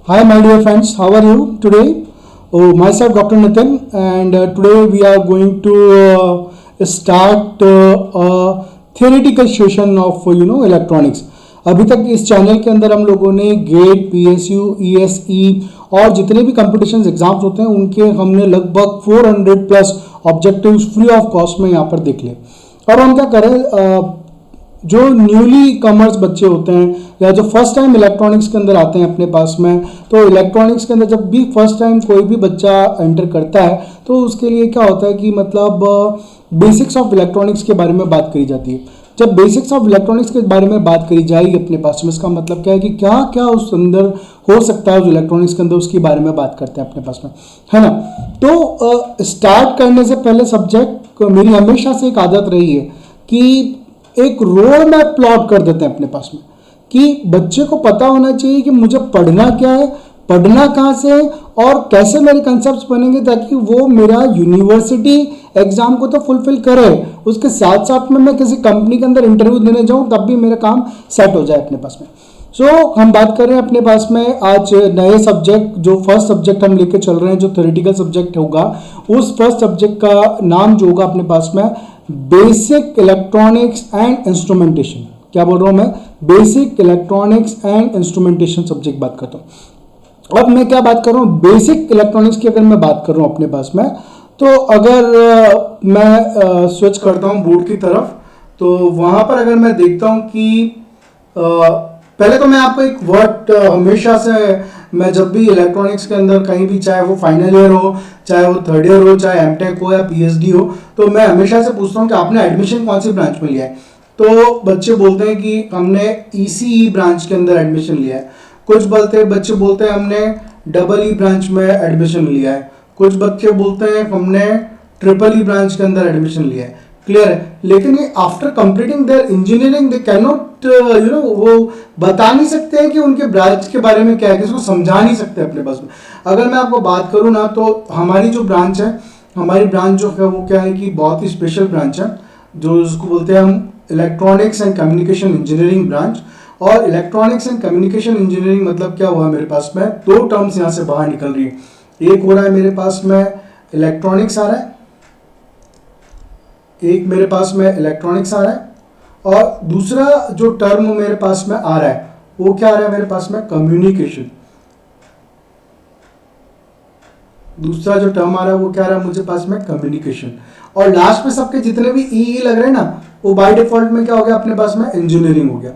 Hi, my dear friends. How are you today? Oh, myself, Dr. Nitin, and today we are going to start a theoretical session of electronics. अभी तक इस channel के अंदर हम लोगों ने gate, PSU, ESE और जितने भी कंपटीशन एग्जाम्स होते हैं उनके हमने लगभग 400 plus objectives free of cost में यहाँ पर देख लिए। और हम क्या करें, जो न्यूली कमर्स बच्चे होते हैं या जो फर्स्ट टाइम इलेक्ट्रॉनिक्स के अंदर आते हैं अपने पास में, तो इलेक्ट्रॉनिक्स के अंदर जब भी फर्स्ट टाइम कोई भी बच्चा एंटर करता है तो उसके लिए क्या होता है कि मतलब बेसिक्स ऑफ इलेक्ट्रॉनिक्स के बारे में बात करी जाती है। जब बेसिक्स ऑफ इलेक्ट्रॉनिक्स के बारे में बात करी जाएगी अपने पास में, इसका मतलब क्या है कि क्या क्या उस अंदर हो सकता है उस इलेक्ट्रॉनिक्स के अंदर, उसके बारे में बात करते हैं अपने पास में, है ना। तो स्टार्ट करने से पहले सब्जेक्ट मेरी हमेशा से एक आदत रही है कि एक रोड मैप प्लॉट कर देते हैं अपने पास में, कि बच्चे को पता होना चाहिए कि मुझे पढ़ना क्या है, पढ़ना कहाँ से है और कैसे मेरे कंसेप्ट बनेंगे, ताकि वो मेरा यूनिवर्सिटी एग्जाम को तो फुलफिल करे, उसके साथ साथ में मैं किसी कंपनी के अंदर इंटरव्यू देने जाऊँ तब भी मेरा काम सेट हो जाए अपने पास में। हम बात कर रहे हैं अपने पास में आज नए सब्जेक्ट, जो फर्स्ट सब्जेक्ट हम लेके चल रहे हैं, जो थ्योरेटिकल सब्जेक्ट होगा, उस फर्स्ट सब्जेक्ट का नाम जो होगा अपने पास में बेसिक इलेक्ट्रॉनिक्स एंड इंस्ट्रूमेंटेशन। क्या बोल रहा हूं मैं? Basic electronics and instrumentation subject बात करता हूं। अब मैं क्या बात कर रहा हूं, बेसिक इलेक्ट्रॉनिक्स की अगर मैं बात कर रहा हूं अपने पास में, तो अगर मैं स्विच करता हूं बोर्ड की तरफ, तो वहां पर अगर मैं देखता हूं कि पहले तो मैं आपको एक वर्ड हमेशा से, मैं जब भी इलेक्ट्रॉनिक्स के अंदर कहीं भी, चाहे वो फाइनल ईयर हो, चाहे वो थर्ड ईयर हो, चाहे एमटेक हो या पीएचडी हो, तो मैं हमेशा से पूछता हूँ कि आपने एडमिशन कौन सी ब्रांच में लिया है। तो बच्चे बोलते हैं कि हमने ईसीई ब्रांच के अंदर एडमिशन लिया है, कुछ बच्चे बोलते हैं हमने डबल ई ब्रांच में एडमिशन लिया है, कुछ बच्चे बोलते हैं हमने ट्रिपल ई ब्रांच के अंदर एडमिशन लिया है। क्लियर है। लेकिन ये after completing their engineering they can not वो बता नहीं सकते हैं कि उनके ब्रांच के बारे में क्या है, किसको समझा नहीं सकते अपने पास में। अगर मैं आपको बात करूं ना, तो हमारी जो ब्रांच है, हमारी ब्रांच जो है वो क्या है कि बहुत ही स्पेशल ब्रांच है, जो उसको बोलते हैं हम electronics and communication engineering branch. और इलेक्ट्रॉनिक्स एंड कम्युनिकेशन इंजीनियरिंग मतलब क्या हुआ, मेरे पास में दो टर्म्स यहाँ से बाहर निकल रही है। एक हो रहा है मेरे पास में इलेक्ट्रॉनिक्स आ रहा है, एक मेरे पास में इलेक्ट्रॉनिक्स आ रहा है, और दूसरा जो टर्म मेरे पास में आ रहा है वो क्या आ रहा है मेरे पास में, कम्युनिकेशन। दूसरा जो टर्म आ रहा है वो क्या आ रहा है मुझे पास में, कम्युनिकेशन। और लास्ट में सबके जितने भी ई लग रहे हैं ना, वो बाय डिफॉल्ट में क्या हो गया अपने पास में, इंजीनियरिंग हो गया।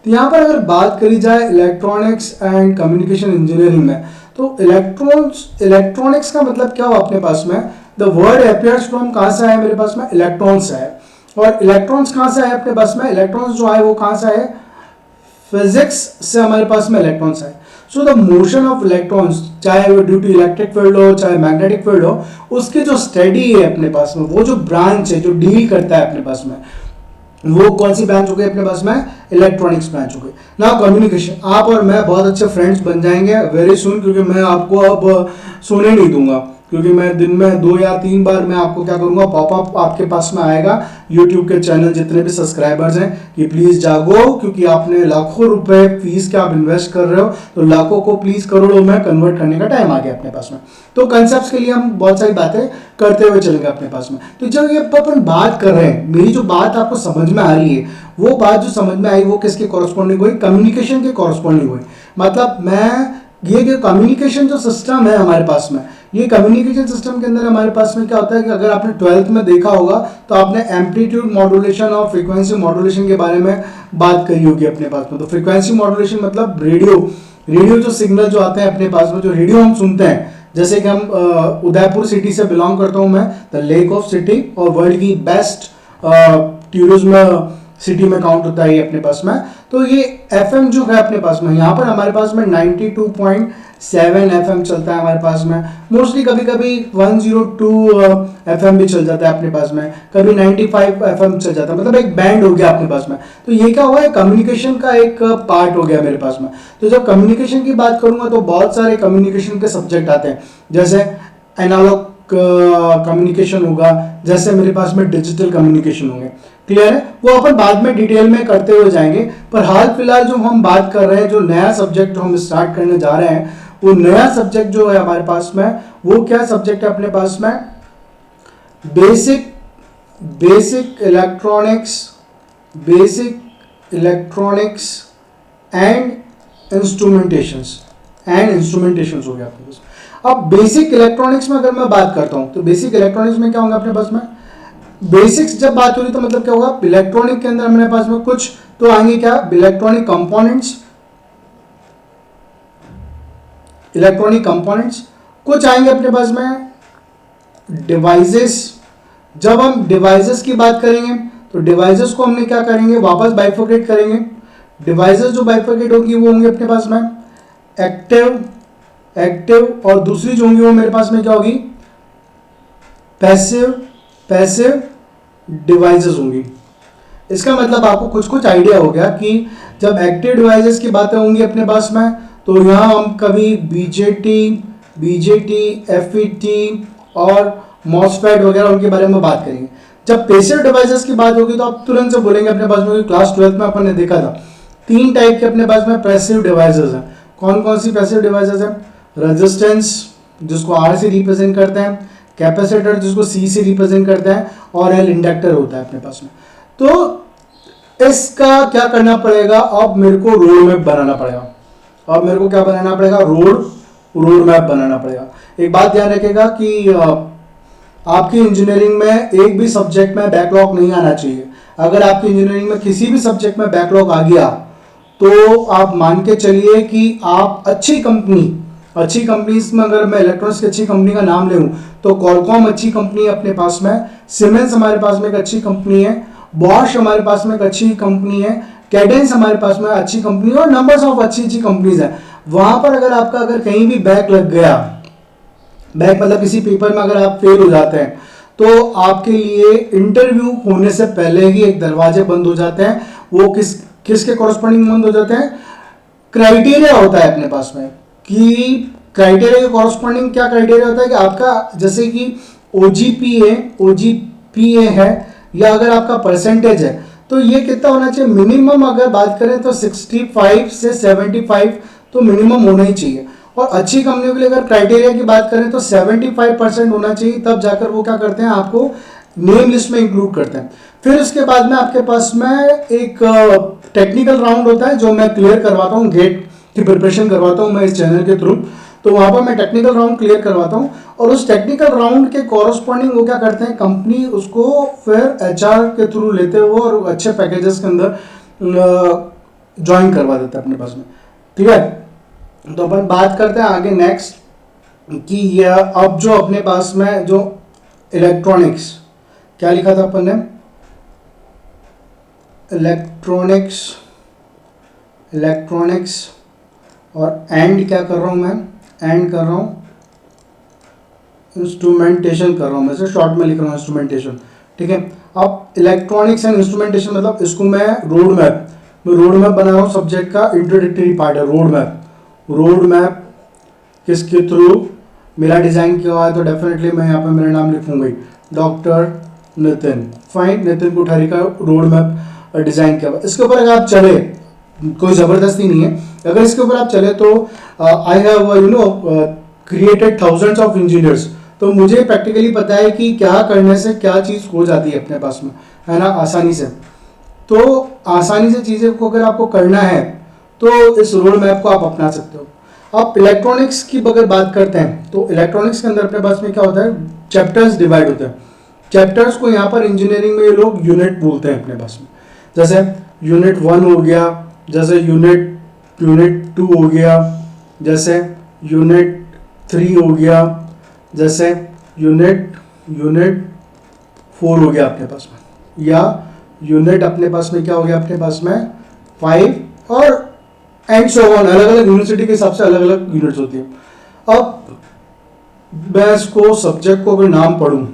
तो यहाँ पर अगर बात करी जाए इलेक्ट्रॉनिक्स एंड कम्युनिकेशन इंजीनियरिंग में, तो इलेक्ट्रॉनिक्स का मतलब क्या हुआ अपने पास में, द वर्ड अपियर्स फ्रॉम कहाँ से आया मेरे पास में, इलेक्ट्रॉन्स है। और इलेक्ट्रॉन्स कहाँ से आए अपने पास में, इलेक्ट्रॉन्स जो आए वो कहाँ से आए, फिजिक्स से हमारे पास में इलेक्ट्रॉन्स आए। So the motion of electrons, चाहे वो ड्यू टू इलेक्ट्रिक फील्ड हो चाहे मैग्नेटिक फील्ड हो, उसके जो स्टडी है अपने पास में, वो जो ब्रांच है जो डील करता है अपने पास में, वो कौन सी ब्रांच हो गई अपने पास में, इलेक्ट्रॉनिक्स ब्रांच हो गई। नाउ कम्युनिकेशन, आप और मैं बहुत अच्छे फ्रेंड्स बन जाएंगे वेरी सुन, क्योंकि मैं आपको अब सोने नहीं दूंगा, क्योंकि मैं दिन में 2 या 3 बार मैं आपको क्या करूंगा, पॉपअप आपके पास में आएगा यूट्यूब के चैनल जितने भी सब्सक्राइबर्स हैं कि प्लीज जागो, क्योंकि आपने लाखों रुपए फीस के आप इन्वेस्ट कर रहे हो, तो लाखों को प्लीज करोड़ों में कन्वर्ट करने का टाइम आ गया अपने पास में। तो कंसेप्ट के लिए हम बहुत सारी बातें करते हुए चलेंगे अपने पास में। तो जब ये अपन बात कर रहे हैं, मेरी जो बात आपको समझ में आ रही है, वो बात जो समझ में आई वो किसके कॉरस्पॉन्डिंग हुई, कम्युनिकेशन के कॉरस्पॉन्डिंग हुई। मतलब मैं ये जो कम्युनिकेशन जो सिस्टम है हमारे पास में, ये कम्युनिकेशन सिस्टम के अंदर हमारे पास में क्या होता है कि अगर आपने 12th में देखा होगा तो आपने एम्पलीट्यूड मॉड्यूलेशन और फ्रीक्वेंसी मॉड्यूलेशन के बारे में बात करी होगी अपने पास में। तो फ्रीक्वेंसी मॉड्यूलेशन मतलब रेडियो जो सिग्नल जो आते हैं अपने पास में, जो रेडियो हम सुनते हैं, जैसे कि हम उदयपुर सिटी से बिलोंग करता हूं मैं, द लेक ऑफ सिटी, और वर्ल्ड की बेस्ट टूरिज्म सिटी में काउंट होता है ये अपने पास में। तो ये एफएम जो है अपने पास में, यहाँ पर हमारे पास में 92.7 एफएम चलता है हमारे पास में, मोस्टली कभी कभी 102 एफएम भी चल जाता है अपने पास में, कभी 95 एफएम चल जाता है, मतलब एक बैंड हो गया अपने पास में। तो ये क्या हुआ है, कम्युनिकेशन का एक पार्ट हो गया मेरे पास में। तो जब कम्युनिकेशन की बात करूंगा तो बहुत सारे कम्युनिकेशन के सब्जेक्ट आते हैं, जैसे एनालॉग कम्युनिकेशन होगा, जैसे मेरे पास में डिजिटल कम्युनिकेशन होंगे। क्लियर है, वो अपन बाद में डिटेल में करते हुए जाएंगे। पर हाल फिलहाल जो हम बात कर रहे हैं, जो नया सब्जेक्ट हम स्टार्ट करने जा रहे हैं, वो नया सब्जेक्ट जो है हमारे पास में, वो क्या सब्जेक्ट है अपने पास में, बेसिक इलेक्ट्रॉनिक्स एंड इंस्ट्रूमेंटेशंस हो गया आपके पास। अब बेसिक इलेक्ट्रॉनिक्स में अगर मैं बात करता हूं तो बेसिक इलेक्ट्रॉनिक्स में क्या होगा अपने पास में, बेसिक्स जब बात हो रही तो मतलब क्या होगा, इलेक्ट्रॉनिक के अंदर अपने पास में कुछ तो आएंगे क्या, इलेक्ट्रॉनिक कंपोनेंट्स, कुछ आएंगे अपने पास में डिवाइसेस। जब हम डिवाइसेस की बात करेंगे तो डिवाइसेस को हमने क्या करेंगे, वापस बाइफरकेट करेंगे। डिवाइसेस जो बाइफरकेट होगी वो होंगे अपने पास में एक्टिव और दूसरी जो होंगी वो मेरे पास में क्या होगी, पैसिव डिवाइसेस होंगी। इसका मतलब आपको कुछ आइडिया हो गया कि जब एक्टिव डिवाइसेस की बातें होंगी अपने पास में तो यहाँ हम कभी बीजेटी एफईटी और मॉसफेट वगैरह उनके बारे में बात करेंगे। जब पैसिव डिवाइसेस की बात होगी तो आप तुरंत से बोलेंगे अपने पास में, क्लास 12 में अपन ने देखा था 3 टाइप के अपने पास में पैसिव डिवाइसेस हैं। कौन कौन सी पैसिव डिवाइसेस हैं, रेजिस्टेंस जिसको आर से रिप्रेजेंट करते हैं, कैपेसिटर जिसको सी से रिप्रेजेंट करते हैं, और एल इंडक्टर होता है अपने पास में। तो इसका क्या करना पड़ेगा, अब मेरे को रोड मैप बनाना पड़ेगा। अब मेरे को क्या बनाना पड़ेगा, रोड मैप बनाना पड़ेगा। एक बात ध्यान रखिएगा कि आपकी इंजीनियरिंग में एक भी सब्जेक्ट में बैकलॉग नहीं आना चाहिए। अगर आपकी इंजीनियरिंग में किसी भी सब्जेक्ट में बैकलॉग आ गया तो आप मान के चलिए कि आप अच्छी कंपनीज में, अगर मैं इलेक्ट्रॉनिक्स की अच्छी कंपनी का नाम ले लूं तो कॉलकॉम अच्छी कंपनी है अपने पास में, सीमेंस हमारे पास में एक अच्छी कंपनी है, बॉश हमारे पास में एक अच्छी कंपनी है, कैडेंस हमारे पास में अच्छी कंपनी है, और नंबर्स ऑफ अच्छी कंपनीज है। वहां पर अगर कहीं भी बैक लग गया, बैक मतलब किसी पेपर में अगर आप फेल हो जाते हैं तो आपके लिए इंटरव्यू होने से पहले ही एक दरवाजे बंद हो जाते हैं। वो किसके कॉरस्पॉन्डिंग बंद हो जाते हैं, क्राइटेरिया होता है अपने पास में कि क्राइटेरिया के कॉरस्पॉन्डिंग क्या क्राइटेरिया होता है कि आपका जैसे कि ओजीपीए है या अगर आपका परसेंटेज है तो ये कितना होना चाहिए, मिनिमम अगर बात करें तो 65 से 75 तो मिनिमम होना ही चाहिए। और अच्छी कंपनियों के लिए अगर क्राइटेरिया की बात करें तो 75% होना चाहिए, तब जाकर वो क्या करते हैं, आपको नेम लिस्ट में इंक्लूड करते हैं। फिर उसके बाद में आपके पास में एक टेक्निकल राउंड होता है जो मैं क्लियर करवाता हूँ, गेट की प्रिपरेशन करवाता हूँ मैं इस चैनल के थ्रू। तो वहां पर मैं टेक्निकल राउंड क्लियर करवाता हूँ और उस टेक्निकल राउंड के कॉरस्पॉन्डिंग वो क्या करते हैं, कंपनी उसको फिर एचआर के थ्रू लेते हुए और अच्छे पैकेजेस के अंदर ज्वाइन करवा देते हैं अपने पास में। ठीक है, तो अपन बात करते हैं आगे नेक्स्ट कि यह अब जो अपने पास में जो इलेक्ट्रॉनिक्स, क्या लिखा था अपन ने, इलेक्ट्रॉनिक्स और एंड क्या कर रहा हूं मैं, एंड कर रहा हूं इंस्ट्रूमेंटेशन कर रहा हूं, मैं से शॉर्ट में लिख रहा हूं इंस्ट्रूमेंटेशन। ठीक है, अब इलेक्ट्रॉनिक्स एंड इंस्ट्रूमेंटेशन मतलब इसको मैं रोड मैप बना रहा हूं, सब्जेक्ट का इंट्रोडक्टरी पार्ट है रोड मैप किसके थ्रू मेरा डिजाइन किया हुआ है, तो डेफिनेटली मैं यहाँ पे मेरा नाम लिखूंगा डॉक्टर नितिन, फाइन, नितिन कोठारी का रोड मैप डिजाइन किया हुआ। इसके ऊपर अगर आप चले, कोई जबरदस्ती नहीं है, अगर इसके ऊपर आप चले तो I have created thousands of engineers, तो मुझे प्रैक्टिकली पता है कि क्या करने से क्या चीज़ हो जाती है अपने पास में, है ना, आसानी से। तो आसानी से चीज़ें को अगर आपको करना है तो इस रोड मैप को आप अपना सकते हो। आप इलेक्ट्रॉनिक्स की अगर बात करते हैं तो इलेक्ट्रॉनिक्स के अंदर अपने पास में क्या होता है, चैप्टर्स डिवाइड होते हैं। चैप्टर्स को यहाँ पर इंजीनियरिंग में ये लोग यूनिट बोलते हैं अपने पास में, जैसे यूनिट 1 हो गया, जैसे यूनिट 2 हो गया, जैसे यूनिट 3 हो गया, जैसे यूनिट 4 हो गया अपने पास में, या यूनिट अपने पास में क्या हो गया अपने पास में 5, और एंड सो ऑन, अलग अलग यूनिवर्सिटी के हिसाब से अलग अलग यूनिट्स होती है। अब मैं इसको सब्जेक्ट को अगर नाम पढ़ूं,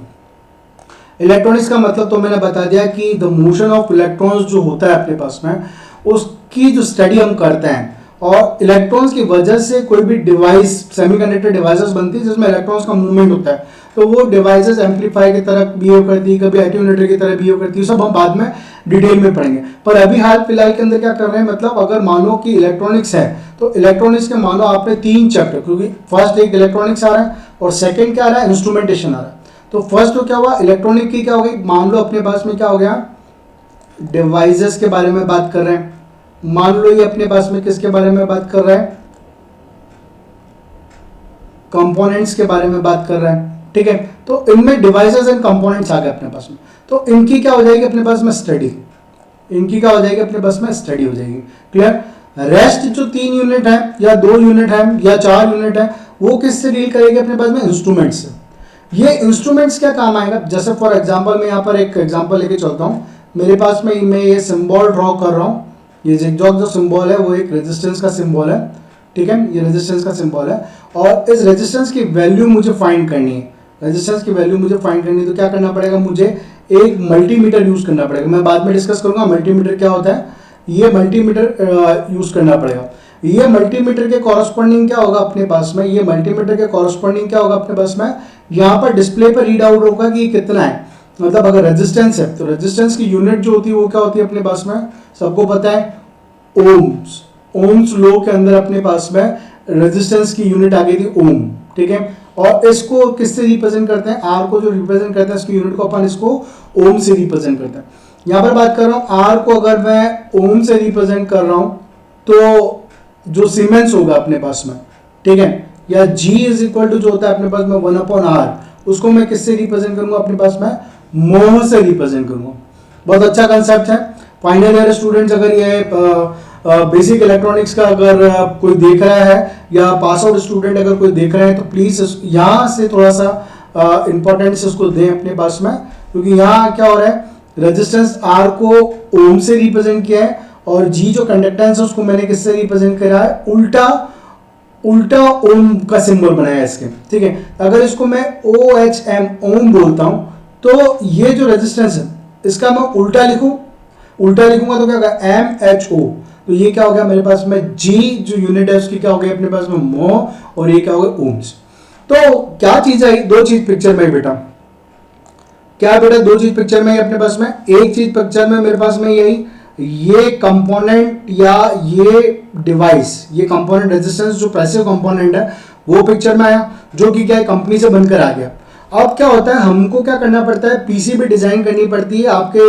इलेक्ट्रॉनिक्स का मतलब तो मैंने बता दिया कि द मोशन ऑफ इलेक्ट्रॉन्स जो होता है अपने पास में उसकी जो स्टडी हम करते हैं, और इलेक्ट्रॉन्स की वजह से कोई भी डिवाइस, सेमीकंडक्टर डिवाइसेस बनती है जिसमें इलेक्ट्रॉन्स का मूवमेंट होता है। तो वो डिवाइसेस एम्पलीफायर की तरह बिहेव करती है, कभी एटेन्यूएटर की तरह बिहेव करती है, सब हम बाद में डिटेल में पढ़ेंगे। पर अभी हाल फिलहाल के अंदर क्या कर रहे हैं, मतलब अगर मानो कि इलेक्ट्रॉनिक्स है तो इलेक्ट्रॉनिक्स के मानो आपने 3 चैप्टर, क्योंकि फर्स्ट एक इलेक्ट्रॉनिक्स आ रहा है और सेकेंड क्या आ रहा है, इंस्ट्रूमेंटेशन आ रहा है। तो फर्स्ट तो क्या हुआ, इलेक्ट्रॉनिक की क्या हो गई, मान लो अपने पास में क्या हो गया, डिवाइसेस के बारे में बात कर रहे हैं। मान लो ये अपने पास में किसके बारे में बात कर रहा है, कंपोनेंट्स के बारे में बात कर रहा है, ठीक है। तो इनमें डिवाइसेस एंड कंपोनेंट्स आ गए अपने पास में, तो इनकी क्या हो जाएगी अपने पास में स्टडी, इनकी क्या हो जाएगी अपने पास में स्टडी हो जाएगी। क्लियर। रेस्ट जो 3 यूनिट है या 2 यूनिट है या 4 यूनिट है, वो किससे डील करेगी अपने पास में, इंस्ट्रूमेंट्स से। ये इंस्ट्रूमेंट्स क्या काम आएगा, जैसे फॉर एग्जांपल मैं यहाँ पर एक एग्जांपल लेके चलता हूँ। मेरे पास में मैं ये सिंबल ड्रॉ कर रहा हूँ, ये जिगजैग जो सिंबल है वो एक रेजिस्टेंस का सिंबल है, ठीक है, ये रेजिस्टेंस का सिंबल है। और इस रेजिस्टेंस की वैल्यू मुझे फाइंड करनी है, रेजिस्टेंस की वैल्यू मुझे फाइंड करनी है, तो क्या करना पड़ेगा, मुझे एक मल्टीमीटर यूज करना पड़ेगा। मैं बाद में डिस्कस करूंगा मल्टीमीटर क्या होता है, ये मल्टीमीटर यूज करना पड़ेगा। ये मल्टीमीटर के कॉरस्पॉन्डिंग क्या होगा अपने पास में, ये मल्टीमीटर के कॉरस्पॉन्डिंग क्या होगा अपने पास में, यहाँ पर डिस्प्ले पर रीड आउट होगा कि कितना है। मतलब अगर रेजिस्टेंस है तो रेजिस्टेंस की यूनिट जो होती है वो क्या होती है अपने पास में, सबको पता है, ओम्स। ओम्स लॉ के अंदर अपने पास में रेजिस्टेंस की यूनिट आ गई थी ओम, ठीक है। और इसको किससे रिप्रेजेंट करते हैं, आर को जो रिप्रेजेंट करते हैं इसकी यूनिट को अपन इसको ओम से रिप्रेजेंट करते हैं। यहाँ पर बात कर रहा हूँ आर को अगर मैं ओम से रिप्रेजेंट कर रहा हूँ तो जो सीमेंस होगा अपने पास में, ठीक है, या जी इज इक्वल टू जो होता है अपने पास में 1/r, उसको मैं किससे रिप्रेजेंट करूंगा अपने पास में, मोह से रिप्रेजेंट करूंगा। बहुत अच्छा कंसेप्ट है। फाइनल ईयर स्टूडेंट्स अगर ये बेसिक इलेक्ट्रॉनिक्स का अगर कोई देख रहा है या पास आउट स्टूडेंट अगर कोई देख रहे हैं तो प्लीज यहाँ से थोड़ा सा इंपॉर्टेंस इसको दें अपने पास में, क्योंकि यहाँ क्या हो रहा है, रेजिस्टेंस आर को ओम से रिप्रेजेंट किया है और जी जो कंडक्टेंस है उसको मैंने किससे रिप्रेजेंट करा है, उल्टा ओम का सिंबल बनाया है इसके, ठीक है। अगर इसको मैं OHM ओम बोलता हूं तो ये जो रेजिस्टेंस है इसका मैं उल्टा लिखूंगा तो क्या होगा, MHO। तो ये क्या हो गया मेरे पास में, G जो यूनिट है उसकी क्या हो गई अपने पास में, मोह, और ये क्या हो गया, ओम्स। तो क्या चीज है, 2 चीज पिक्चर में बेटा, क्या बेटा 2 चीज पिक्चर में अपने पास में, एक चीज पिक्चर में मेरे पास में यही, ये कंपोनेंट या ये डिवाइस, ये कंपोनेंट रेजिस्टेंस जो पैसिव कंपोनेंट है वो पिक्चर में आया, जो कि क्या है कंपनी से बनकर आ गया। अब क्या होता है, हमको क्या करना पड़ता है, पीसीबी डिजाइन करनी पड़ती है। आपके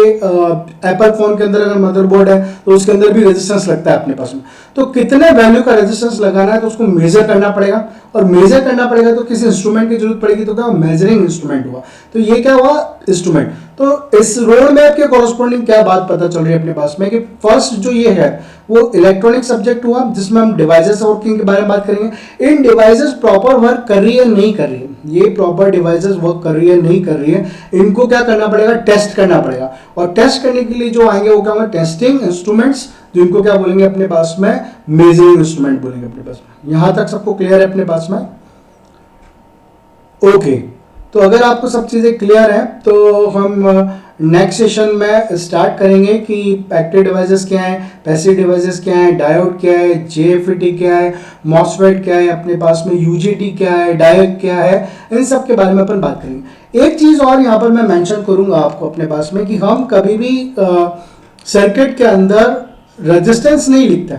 एप्पल फोन के अंदर अगर मदरबोर्ड है तो उसके अंदर भी रेजिस्टेंस लगता है अपने पास में, तो कितने वैल्यू का रेजिस्टेंस लगाना है तो उसको मेजर करना पड़ेगा, और मेजर करना पड़ेगा तो किसी इंस्ट्रूमेंट की जरूरत पड़ेगी, तो क्या मेजरिंग इंस्ट्रूमेंट हुआ, तो ये क्या हुआ, इंस्ट्रूमेंट। तो इस रोड मैप के कॉरस्पॉन्डिंग क्या बात पता चल रही है अपने पास में कि फर्स्ट जो ये है वो इलेक्ट्रॉनिक सब्जेक्ट हुआ, जिसमें हम डिवाइसेस वर्किंग के बारे में बात करेंगे। इन डिवाइसेस प्रॉपर वर्क कर रही है नहीं कर रही है, ये प्रॉपर डिवाइसेस वर्क कर रही है नहीं कर रही है, इनको क्या करना पड़ेगा, टेस्ट करना पड़ेगा। और टेस्ट करने के लिए जो आएंगे वो क्या होंगे, टेस्टिंग इंस्ट्रूमेंट्स, जिनको क्या बोलेंगे अपने पास में, मेजरिंग इंस्ट्रूमेंट बोलेंगे अपने पास में। यहां तक सबको क्लियर है अपने पास में, ओके। तो अगर आपको सब चीजें क्लियर है तो हम नेक्स्ट सेशन में स्टार्ट करेंगे कि एक्टिव डिवाइसेस क्या है, पैसिव डिवाइसेस क्या है, डायोड क्या है, जेएफईटी क्या है, मॉसफेट क्या है, अपने पास में यूजीटी क्या है, डायोड क्या है, इन सब के बारे में अपन बात करेंगे। एक चीज और यहाँ पर मैं मेंशन करूंगा आपको अपने पास में कि हम कभी भी सर्किट के अंदर रेजिस्टेंस नहीं लिखते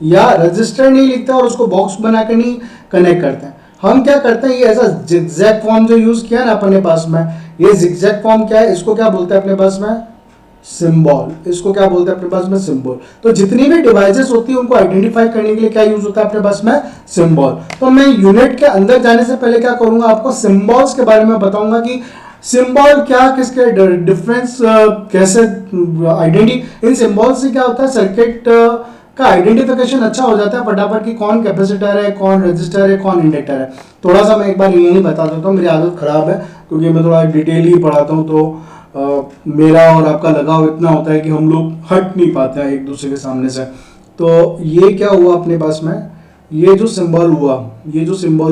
या रजिस्टर नहीं लिखते और उसको बॉक्स बना कर नहीं कनेक्ट करते हैं। हम क्या करते हैं, ये ऐसा जिगजैग फॉर्म जो यूज किया ना अपने पास में, ये जिगजैग फॉर्म क्या है, इसको क्या बोलते हैं अपने पास में, सिंबल। इसको क्या बोलते हैं अपने पास में, सिंबल। तो जितनी भी डिवाइसेस होती है उनको आइडेंटिफाई करने के लिए क्या यूज होता है अपने पास में, सिंबल। तो मैं यूनिट के अंदर जाने से पहले क्या करूंगा, आपको सिंबल्स के बारे में बताऊंगा कि सिंबल क्या, किसके डिफरेंस कैसे आइडेंटिटी, इन सिंबल से क्या होता है, सर्किट का आइडेंटिफिकेशन अच्छा हो जाता है फटाफट कि कौन कैपेसिटर है, कौन रेजिस्टर है, कौन इंडक्टर है। थोड़ा सा मैं एक बार यही बता देता हूँ, मेरी आदत खराब है क्योंकि मैं थोड़ा डिटेल ही पढ़ाता हूँ, तो मेरा और आपका लगाव इतना होता है कि हम लोग हट नहीं पाते हैं एक दूसरे के सामने से। तो ये क्या हुआ अपने पास में, ये जो सिंबल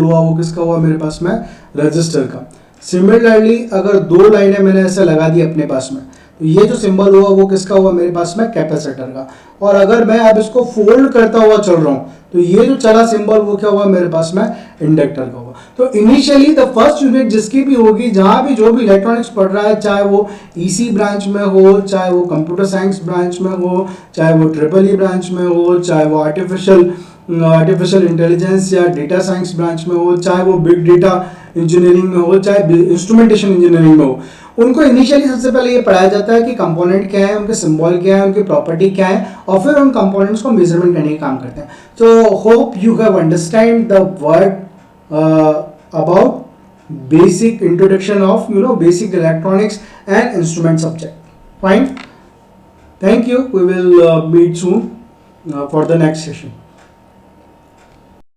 हुआ वो किसका हुआ मेरे पास में, रजिस्टर का। सिमिलरली अगर 2 लाइनें मैंने ऐसे लगा दी अपने पास में तो ये जो सिंबल हुआ वो किसका हुआ मेरे पास में, कैपेसिटर का। और अगर मैं अब इसको फोल्ड करता हुआ चल रहा हूँ तो ये जो चला सिंबल वो क्या हुआ मेरे पास में, इंडक्टर का हुआ। तो इनिशियली द फर्स्ट यूनिट जिसकी भी होगी, जहां भी जो भी इलेक्ट्रॉनिक्स पढ़ रहा है, चाहे वो ईसी ब्रांच में हो, चाहे वो कंप्यूटर साइंस ब्रांच में हो, चाहे वो ट्रिपल ई ब्रांच में हो, चाहे वो आर्टिफिशियल इंटेलिजेंस या डेटा साइंस ब्रांच में हो, चाहे वो बिग डेटा इंजीनियरिंग में हो, चाहे इंस्ट्रूमेंटेशन इंजीनियरिंग में हो, उनको इनिशियली सबसे पहले ये पढ़ाया जाता है कि कंपोनेंट क्या है, उनके सिंबल क्या है, उनकी प्रॉपर्टी क्या है, और फिर उन कंपोनेंट्स को मेजरमेंट करने का काम करते हैं। तो hope you have understand the word about basic introduction of basic electronics and instrument subject. Fine, thank you. We will meet soon for the next session.